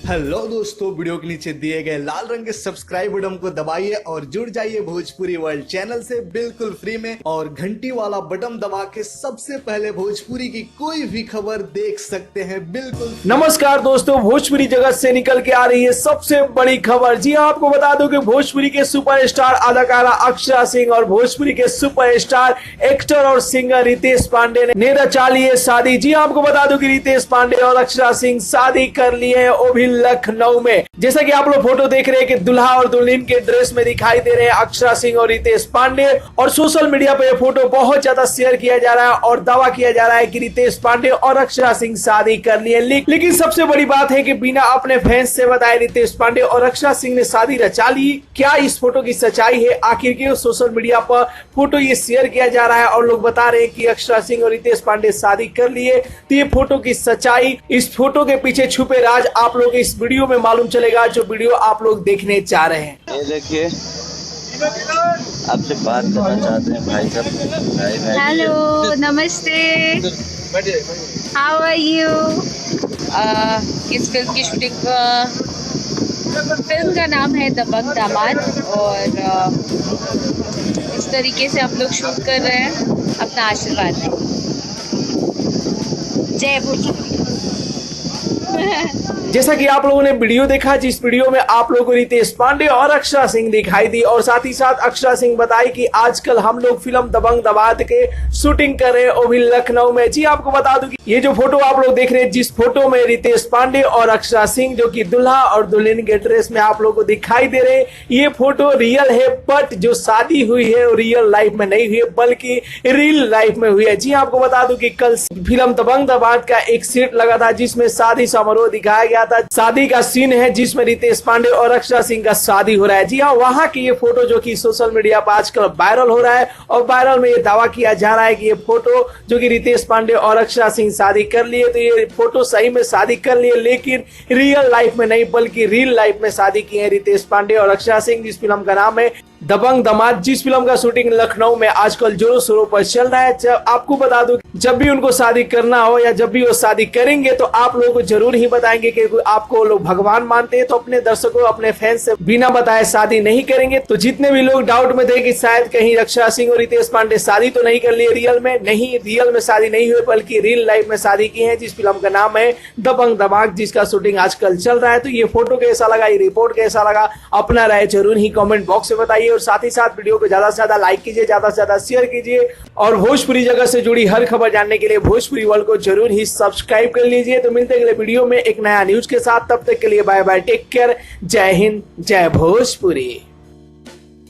Hello दोस्तों, video के नीचे दिए गए लाल रंग के सब्सक्राइब बटन को दबाइए और जुड़ जाइए भोजपुरी वर्ल्ड चैनल से बिल्कुल फ्री में, और घंटी वाला बटन दबा के सबसे पहले भोजपुरी की कोई भी खबर देख सकते हैं बिल्कुल। नमस्कार दोस्तों, भोजपुरी जगत से निकल के आ रही है सबसे बड़ी खबर। जी हाँ, आपको बता दूं कि भोजपुरी के सुपरस्टार अदाकारा अक्षरा सिंह और भोजपुरी के सुपरस्टार एक्टर और सिंगर रितेश पांडे ने रचा ली है शादी। जी हाँ, आपको बता दूं कि रितेश पांडे और अक्षरा सिंह शादी कर लिए हैं, वो भी लखनऊ में। जैसा कि आप लोग फोटो देख रहे हैं कि दुल्हा और दुल्हन के ड्रेस में दिखाई दे रहे हैं अक्षरा सिंह और रितेश पांडे, और सोशल मीडिया पे ये फोटो बहुत ज्यादा शेयर किया जा रहा है और दावा किया जा रहा है कि रितेश पांडे और अक्षरा सिंह शादी कर लिए। लेकिन सबसे बड़ी बात है कि बिना अपने फैंस से बताए रितेश पांडे और अक्षरा सिंह ने शादी रचा ली। क्या इस फोटो की सच्चाई है? आखिर क्यों सोशल मीडिया पर फोटो ये शेयर किया जा रहा है और लोग बता रहे हैं कि अक्षरा सिंह और रितेश पांडे शादी कर लिए? तो ये फोटो की सच्चाई, इस फोटो के पीछे छुपे राज आप लोग इस वीडियो में मालूम चलेगा, जो वीडियो आप लोग देखने जा रहे हैं। ये देखिए, आपसे बात करना चाहते हैं भाई साहब। हेलो, नमस्ते, हाउ आर यू? इस फिल्म की शूटिंग फिल्म का नाम है दबंग दामाद, और इस तरीके से आप लोग शूट कर रहे हैं। अपना आशीर्वाद दें। जय भोजपुरी। जैसा कि आप लोगों ने वीडियो देखा, जिस वीडियो में आप लोगों को रितेश पांडे और अक्षरा सिंह दिखाई दी, और साथ ही साथ अक्षरा सिंह बताई कि आजकल हम लोग फिल्म दबंग दामाद के शूटिंग कर रहे हैं, वो भी लखनऊ में। जी आपको बता दूं कि ये जो फोटो आप लोग देख रहे हैं, जिस फोटो में रितेश पांडे और अक्षरा सिंह जो कि दुल्हा और दुल्हन के ड्रेस में आप लोगों को दिखाई दे रहे हैं, ये फोटो रियल है। बट जो शादी हुई है वो रियल लाइफ में नहीं हुई है, बल्कि रियल लाइफ में हुई है। जी आपको बता दूं कि कल फिल्म दबंग दामाद का एक सेट लगा था, जिसमें शादी समारोह दिखाया गया था। शादी का सीन है जिसमें रितेश पांडे और अक्षरा सिंह का शादी हो रहा है। जी हाँ, वहां की ये फोटो जो कि सोशल मीडिया पर आजकल वायरल हो रहा है, और वायरल में ये दावा किया जा रहा है कि ये फोटो जो कि रितेश पांडे और अक्षरा सिंह शादी कर लिए, तो ये फोटो सही में शादी कर लिए, लेकिन रियल लाइफ में नहीं बल्कि रियल लाइफ में शादी की है रितेश पांडे और अक्षरा सिंह। जिस फिल्म का नाम है दबंग दामाद, जिस फिल्म का शूटिंग लखनऊ में आजकल जोरों शोरों पर चल रहा है। जब आपको बता दूं, जब भी उनको शादी करना हो या जब भी वो शादी करेंगे, तो आप लोगों को जरूर ही बताएंगे कि आपको लोग भगवान मानते हैं, तो अपने दर्शकों, अपने फैंस से बिना बताए शादी नहीं करेंगे। तो जितने भी लोग डाउट में थे कि शायद कहीं अक्षरा सिंह और रितेश पांडे शादी तो नहीं कर लिए रियल में, नहीं, रियल में शादी नहीं हुई बल्कि रियल लाइफ में शादी की है। जिस फिल्म का नाम है दबंग दामाद, जिसका शूटिंग आजकल चल रहा है। तो ये फोटो कैसा लगा, ये रिपोर्ट कैसा लगा, अपना राय जरूर ही कमेंट बॉक्स में बताइए, और साथ ही साथ वीडियो को ज्यादा से ज्यादा लाइक कीजिए, ज्यादा से ज्यादा शेयर कीजिए, और भोजपुरी जगत से जुड़ी हर खबर जानने के लिए भोजपुरी वर्ल्ड को जरूर ही सब्सक्राइब कर लीजिए। तो मिलते हैं अगले वीडियो में एक नया न्यूज के साथ, तब तक के लिए बाय बाय, टेक केयर, जय हिंद, जय भोजपुरी।